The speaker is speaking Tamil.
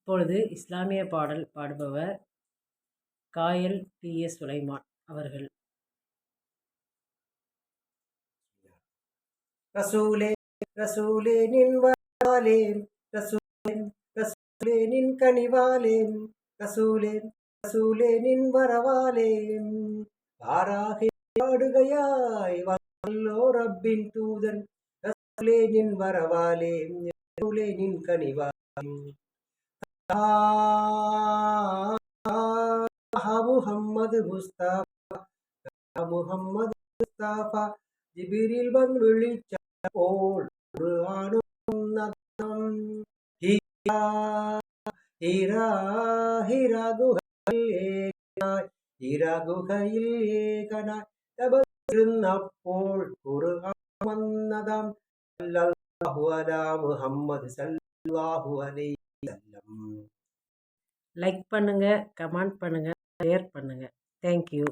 இப்பொழுது இஸ்லாமிய பாடல் பாடுபவர் காயல் டி.எஸ். சுலைமான் அவர்கள். ரசூலே ரசூலே நின் வரவாலே, ரசூலே ரசூலே நின் கனிவாலே, ரசூலே ரசூலே நின் வரவாலே, பாராகி பாடுகையாய் வல்லோ ரப்பின் தூதன், ரசூலே நின் வரவாலே, ரசூலே நின் கனிவாலே, முஹம்மது முஸ்தபா முஹம்மது முஸ்தபா ஜிபிரில் வந்து விழிச்ச போல் ஒரு ஆணும் ஹீரா ஹீரா குகையில் ஏகனாய், ஹீரா குகையில் ஏகனாய் தபசிருந்தപ്പോൾ ஒரு ஆமன்னதாம் ஸல்லல்லாஹு அலா முஹம்மது ஸல்லல்லாஹு அலைஹி வஸல்லம். லைக் பண்ணுங்க, கமெண்ட் பண்ணுங்க, ஷேர் பண்ணுங்க. தேங்க்யூ.